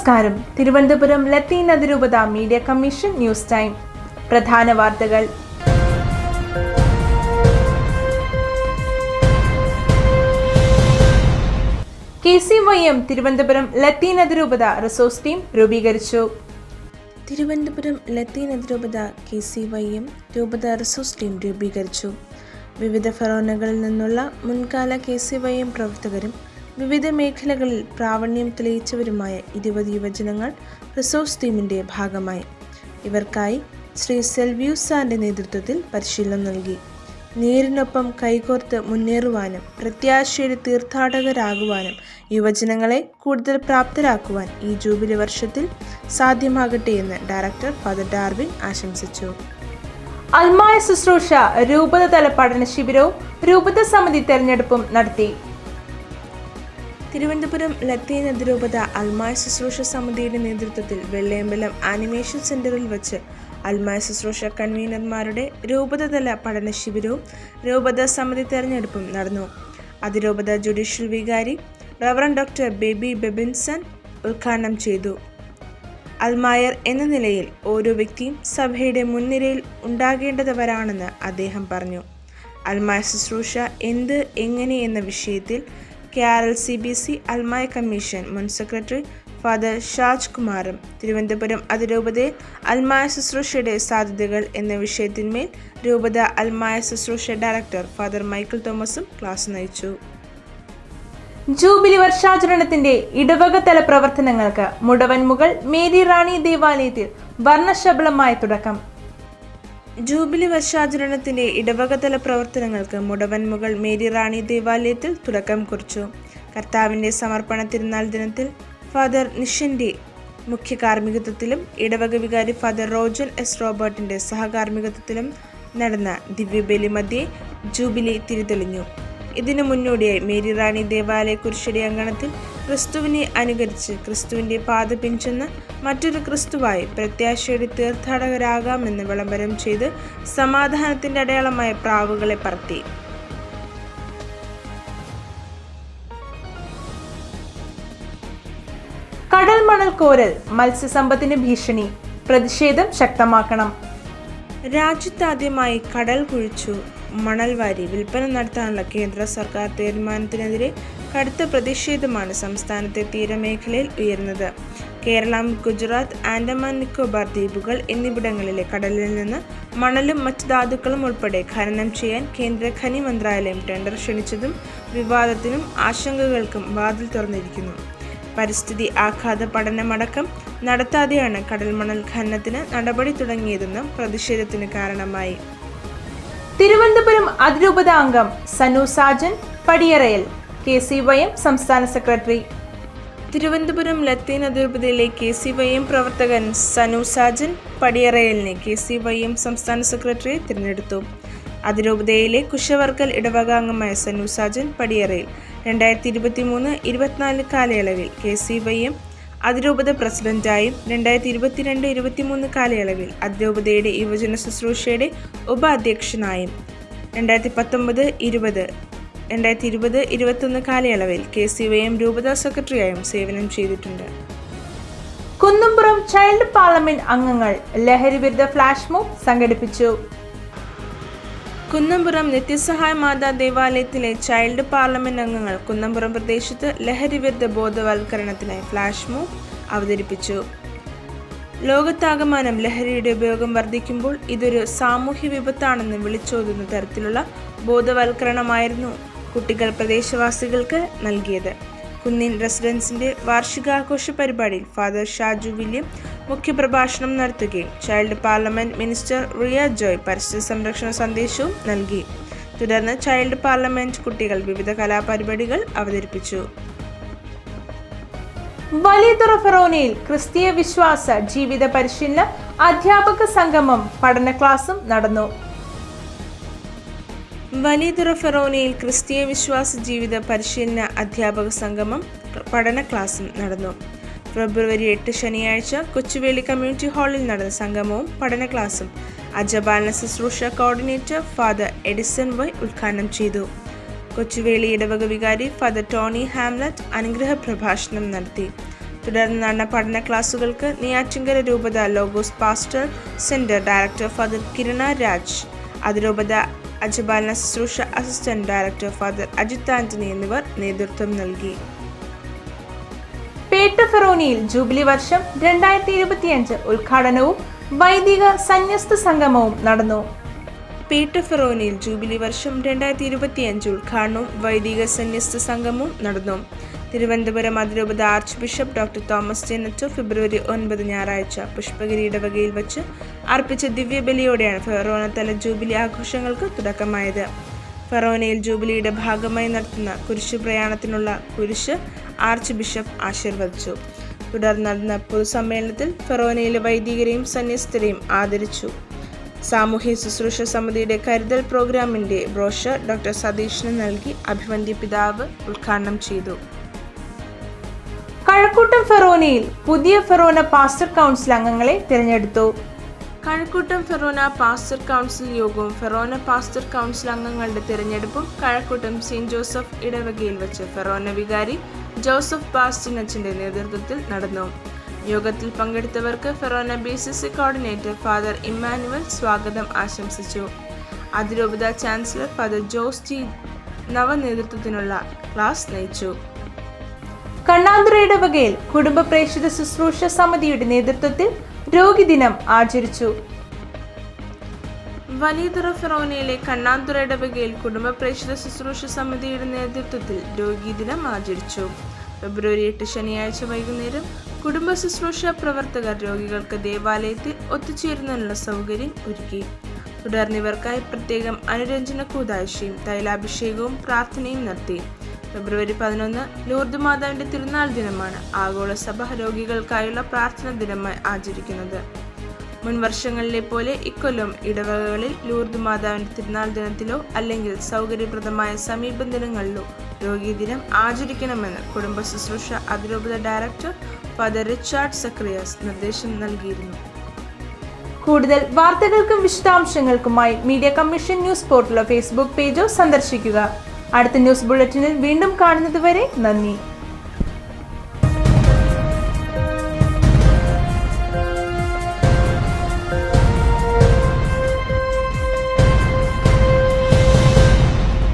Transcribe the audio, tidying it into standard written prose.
നമസ്കാരം. തിരുവനന്തപുരം ലത്തീൻ അതിരൂപത media commission news time. പ്രധാന വാർത്തകൾ. KCYM തിരുവനന്തപുരം ലത്തീൻ അതിരൂപത റിസോഴ്സ് ടീം രൂപീകരിച്ചു. തിരുവനന്തപുരം ലത്തീൻ അതിരൂപത KCYM രൂപത റിസോഴ്സ് ടീം രൂപീകരിച്ചു. വിവിധ ഫെറോനകളിൽ നിന്നുള്ള മുൻകാല KCYM പ്രവർത്തകരും വിവിധ മേഖലകളിൽ പ്രാവീണ്യം തെളിയിച്ചവരുമായ 20 യുവജനങ്ങൾ റിസോഴ്സ് ടീമിൻ്റെ ഭാഗമായി. ഇവർക്കായി ശ്രീ സെൽവ്യൂസാന്റെ നേതൃത്വത്തിൽ പരിശീലനം നൽകി. നേരിനൊപ്പം കൈകോർത്ത് മുന്നേറുവാനും പ്രത്യാശയുടെ തീർത്ഥാടകരാകുവാനും യുവജനങ്ങളെ കൂടുതൽ പ്രാപ്തരാക്കുവാൻ ഈ ജൂബിലി വർഷത്തിൽ സാധ്യമാകട്ടെ എന്ന് ഡയറക്ടർ ഫാദർ ഡാർവിൻ ആശംസിച്ചു. അൽമായ ശുശ്രൂഷ രൂപതതല പഠന ശിബിരവും രൂപത സമിതി തെരഞ്ഞെടുപ്പും നടത്തി. തിരുവനന്തപുരം ലത്തീൻ അതിരൂപത അൽമായ ശുശ്രൂഷ സമിതിയുടെ നേതൃത്വത്തിൽ വെള്ളയമ്പലം ആനിമേഷൻ സെന്ററിൽ വച്ച് അൽമായ ശുശ്രൂഷ കൺവീനർമാരുടെ രൂപതതല പഠന ശിബിരവും രൂപത സമിതി തെരഞ്ഞെടുപ്പും നടന്നു. അതിരൂപത ജുഡീഷ്യൽ വികാരി റവറൻഡ് ഡോക്ടർ ബേബി ബെബിൻസൺ ഉദ്ഘാടനം ചെയ്തു. അൽമായർ എന്ന നിലയിൽ ഓരോ വ്യക്തിയും സഭയുടെ മുൻനിരയിൽ ഉണ്ടാകേണ്ടവരാണെന്ന് അദ്ദേഹം പറഞ്ഞു. അൽമായ ശുശ്രൂഷ എന്ത് എങ്ങനെ എന്ന വിഷയത്തിൽ KRLCBC അൽമായ കമ്മീഷൻ മുൻ സെക്രട്ടറി ഫാദർ ഷാജ് കുമാറും തിരുവനന്തപുരം അതിരൂപതയിൽ അൽമായ ശുശ്രൂഷയുടെ സാധ്യതകൾ എന്ന വിഷയത്തിന്മേൽ രൂപത അൽമായ ശുശ്രൂഷ ഡയറക്ടർ ഫാദർ മൈക്കിൾ തോമസും ക്ലാസ് നയിച്ചു. ജൂബിലി വർഷാചരണത്തിന്റെ ഇടവകതല പ്രവർത്തനങ്ങൾക്ക് മുടവൻമുകൾ മേരി റാണി ദേവാലയത്തിൽ വർണ്ണശബളമായ തുടക്കം. ജൂബിലി വർഷാചരണത്തിന്റെ ഇടവകതല പ്രവർത്തനങ്ങൾക്ക് മുടവൻമുകൾ മേരി റാണി ദേവാലയത്തിൽ തുടക്കം കുറിച്ചു. കർത്താവിന്റെ സമർപ്പണ തിരുനാൾ ദിനത്തിൽ ഫാദർ നിഷന്റെ മുഖ്യ കാർമ്മികത്വത്തിലും ഇടവക വികാരി ഫാദർ റോജൻ എസ് റോബർട്ടിന്റെ സഹകാർമ്മികത്വത്തിലും നടന്ന ദിവ്യബലി മധ്യേ ജൂബിലി തിരിതെളിഞ്ഞു. ഇതിനു മുന്നോടിയായി മേരി റാണി ദേവാലയ കുരിശടി അങ്കണത്തിൽ ക്രിസ്തുവിനെ അനുകരിച്ച് ക്രിസ്തുവിൻ്റെ പാത പിഞ്ചുന്ന മറ്റൊരു ക്രിസ്തുവായി പ്രത്യാശയുടെ തീർത്ഥാടകരാകാമെന്ന് വിളംബരം ചെയ്ത് സമാധാനത്തിൻ്റെ അടയാളമായ പ്രാവുകളെ പറത്തി. കടൽ മണൽ കോരൽ മത്സ്യസമ്പത്തിന് ഭീഷണി, പ്രതിഷേധം ശക്തമാക്കണം. രാജ്യത്താദ്യമായി കടൽ കുഴിച്ചു മണൽ വാരി വിൽപ്പന നടത്താനുള്ള കേന്ദ്ര സർക്കാർ തീരുമാനത്തിനെതിരെ കടുത്ത പ്രതിഷേധമാണ് സംസ്ഥാനത്തെ തീരമേഖലയിൽ ഉയർന്നത്. കേരളം, ഗുജറാത്ത്, ആൻഡമാൻ നിക്കോബാർ ദ്വീപുകൾ എന്നിവിടങ്ങളിലെ കടലിൽ നിന്ന് മണലും മറ്റ് ധാതുക്കളും ഉൾപ്പെടെ ഖനനം ചെയ്യാൻ കേന്ദ്ര ഖനി മന്ത്രാലയം ടെൻഡർ ക്ഷണിച്ചതും വിവാദത്തിനും ആശങ്കകൾക്കും വാതിൽ തുറന്നിരിക്കുന്നു. പരിസ്ഥിതി ആഘാത പഠനമടക്കം നടത്താതെയാണ് കടൽമണൽ ഖനനത്തിന് നടപടി തുടങ്ങിയതെന്നും പ്രതിഷേധത്തിന് കാരണമായി. തിരുവനന്തപുരം അതിരൂപത അംഗം സനു സാജൻ പടിയറയിൽ KCYM സംസ്ഥാന സെക്രട്ടറി. തിരുവനന്തപുരം ലത്തീൻ അതിരൂപതയിലെ KCYM പ്രവർത്തകൻ സനു സാജൻ പടിയറയലിനെ KCYM സംസ്ഥാന സെക്രട്ടറിയെ തിരഞ്ഞെടുത്തു. അതിരൂപതയിലെ കുശവർക്കൽ ഇടവകാംഗമായ സനു സാജൻ പടിയറയിൽ 2023-24 കാലയളവിൽ KCYM അതിരൂപത പ്രസിഡന്റായും 2022-23 കാലയളവിൽ അതിരൂപതയുടെ യുവജന ശുശ്രൂഷയുടെ ഉപാധ്യക്ഷനായും 2019-2021 കാലയളവിൽ KCYM രൂപത സെക്രട്ടറിയായും സേവനം ചെയ്തിട്ടുണ്ട്. കുന്നംപുറം ചൈൽഡ് പാർലമെന്റ് അംഗങ്ങൾ ലഹരി വിരുദ്ധ ഫ്ലാഷ് മോബ് സംഘടിപ്പിച്ചു. കുന്നംപുറം നിത്യസഹായ മാതാ ദേവാലയത്തിലെ ചൈൽഡ് പാർലമെന്റ് അംഗങ്ങൾ കുന്നംപുറം പ്രദേശത്ത് ലഹരി വിരുദ്ധ ബോധവൽക്കരണത്തിനായി ഫ്ലാഷ് മോബ് അവതരിപ്പിച്ചു. ലോകത്താകമാനം ലഹരിയുടെ ഉപയോഗം വർദ്ധിക്കുമ്പോൾ ഇതൊരു സാമൂഹ്യ വിപത്താണെന്ന് വിളിച്ചോതുന്ന തരത്തിലുള്ള ബോധവൽക്കരണമായിരുന്നു കുട്ടികൾ പ്രദേശവാസികൾക്ക് നൽകിയത്. കുന്നിൻ റെസിഡൻസിന്റെ വാർഷികാഘോഷ പരിപാടിയിൽ ഫാദർ ഷാജു വില്യം മുഖ്യപ്രഭാഷണം നടത്തുകയും child parliament minister Riya Joy പരിസ്ഥിതി സംരക്ഷണ സന്ദേശവും നൽകി. തുടർന്ന് ചൈൽഡ് പാർലമെന്റ് കുട്ടികൾ വിവിധ കലാപരിപാടികൾ അവതരിപ്പിച്ചു. വലിയതുറ ഫെറോനയിൽ ക്രിസ്തീയ വിശ്വാസ ജീവിത പരിശീലന അധ്യാപക സംഗമം പഠന ക്ലാസും നടന്നു. വലിയതുറ ഫെറോനയിൽ ക്രിസ്തീയ വിശ്വാസ ജീവിത പരിശീലന അധ്യാപക സംഗമം പഠന ക്ലാസും നടന്നു. ഫെബ്രുവരി 8 ശനിയാഴ്ച കൊച്ചുവേളി കമ്മ്യൂണിറ്റി ഹാളിൽ നടന്ന സംഗമവും പഠന ക്ലാസും അജപാലന ശുശ്രൂഷ കോർഡിനേറ്റർ ഫാദർ എഡിസൺ വൈ ഉദ്ഘാടനം ചെയ്തു. കൊച്ചുവേളി ഇടവക വികാരി ഫാദർ ടോണി ഹാംലറ്റ് അനുഗ്രഹ പ്രഭാഷണം നടത്തി. തുടർന്ന് നടന്ന പഠന ക്ലാസുകൾക്ക് നെയ്യാറ്റിൻകര രൂപത logos pastor centre director father Kirana Raj, അതിരൂപത അജപാലന ശുശ്രൂഷ assistant director father Ajith Antony എന്നിവർ നേതൃത്വം നൽകി. പേട്ട ഫെറോനയിൽ ജൂബിലി വർഷം 2025 ഉദ്ഘാടനവും വൈദിക സന്യസ്ത സംഗമവും നടന്നു. പേട്ട ഫെറോനയിൽ ജൂബിലി വർഷം 2025 ഉദ്ഘാടനവും വൈദിക സന്യസ്ത സംഗമവും നടന്നു. തിരുവനന്തപുരം അതിരൂപത arch bishop doctor Thomas J Netto ഫെബ്രുവരി 9 ഞായറാഴ്ച പുഷ്പഗിരി ഇടവകയിൽ വെച്ച് അർപ്പിച്ച ദിവ്യബലിയോടെയാണ് ഫെറോന തല ജൂബിലി ആഘോഷങ്ങൾക്ക് തുടക്കമായത്. ഫെറോനയിൽ ജൂബിലിയുടെ ഭാഗമായി നടത്തുന്ന കുരിശു പ്രയാണത്തിനുള്ള കുരിശ് ആർച്ച് ബിഷപ്പ് ആശീർവദിച്ചു. തുടർന്ന് നടന്ന പൊതുസമ്മേളനത്തിൽ ഫെറോനയിലെ വൈദികരെയും സന്യസ്തരെയും ആദരിച്ചു. സാമൂഹ്യ ശുശ്രൂഷ സമിതിയുടെ കരുതൽ പ്രോഗ്രാമിന്റെ ബ്രോഷർ ഡോക്ടർ സതീഷിന് നൽകി അഭിവന്ദ്യ പിതാവ് ഉദ്ഘാടനം ചെയ്തു. കഴക്കൂട്ടം ഫെറോനയിൽ പുതിയ ഫെറോന പാസ്റ്റർ കൗൺസിൽ അംഗങ്ങളെ തിരഞ്ഞെടുത്തു. കഴക്കൂട്ടം ഫെറോന പാസ്റ്റർ കൗൺസിൽ യോഗവും ഫെറോന പാസ്റ്റർ കൗൺസിൽ അംഗങ്ങളുടെ തിരഞ്ഞെടുപ്പും കഴക്കൂട്ടം സെന്റ് ജോസഫ് ഇടവകയിൽ വെച്ച് ഫെറോന വികാരി ജോസഫ് ബാസ്റ്റിനച്ചന്റെ നേതൃത്വത്തിൽ നടന്നു. യോഗത്തിൽ പങ്കെടുത്തവർക്ക് ഫെറോന BCC കോർഡിനേറ്റർ ഫാദർ ഇമ്മാനുവൽ സ്വാഗതം ആശംസിച്ചു. അതിരൂപത ചാൻസലർ ഫാദർ ജോസ് ജി നവനേതൃത്വത്തിനുള്ള ക്ലാസ് നയിച്ചു. കണ്ണാന്തുറ ഇടവകയിൽ കുടുംബ പ്രേക്ഷിത ശുശ്രൂഷ സമിതിയുടെ നേതൃത്വത്തിൽ രോഗിദിനം ആചരിച്ചു. വലിയതുറ ഫെറോനയിലെ കണ്ണാന്തുറ ഇടവകയിൽ കുടുംബ പ്രേക്ഷിത ശുശ്രൂഷ സമിതിയുടെ നേതൃത്വത്തിൽ രോഗിദിനം ആചരിച്ചു. ഫെബ്രുവരി 8 ശനിയാഴ്ച വൈകുന്നേരം കുടുംബ ശുശ്രൂഷ പ്രവർത്തകർ രോഗികൾക്ക് ദേവാലയത്തിൽ ഒത്തുചേരുന്നതിനുള്ള സൗകര്യം ഒരുക്കി. തുടർന്ന് ഇവർക്കായി പ്രത്യേകം അനുരഞ്ജന കൂദാശയും തൈലാഭിഷേകവും പ്രാർത്ഥനയും നടത്തി. ഫെബ്രുവരി 11 ലൂർദ് മാതാവിന്റെ തിരുനാൾ ദിനമാണ് ആഗോള സഭ രോഗികൾക്കായുള്ള പ്രാർത്ഥന ദിനമായി ആചരിക്കുന്നത്. മുൻ വർഷങ്ങളിലെ പോലെ ഇക്കൊല്ലം ഇടവകകളിൽ ലൂർദ് മാതാവിന്റെ തിരുനാൾ ദിനത്തിലോ അല്ലെങ്കിൽ സൗകര്യപ്രദമായ സമീപ ദിനങ്ങളിലോ രോഗീ ദിനം ആചരിക്കണമെന്ന് കുടുംബ ശുശ്രൂഷ അതിരൂപത ഡയറക്ടർ ഫാദർ റിച്ചാർഡ് സക്രിയാസ് നിർദ്ദേശം നൽകിയിരുന്നു. കൂടുതൽ വാർത്തകൾക്കും വിശദാംശങ്ങൾക്കുമായി മീഡിയ കമ്മീഷൻ ന്യൂസ് പോർട്ടലോ ഫേസ്ബുക്ക് പേജോ സന്ദർശിക്കുക. അടുത്ത ന്യൂസ് ബുള്ളറ്റിനിൽ വീണ്ടും കാണുന്നതുവരെ നന്ദി.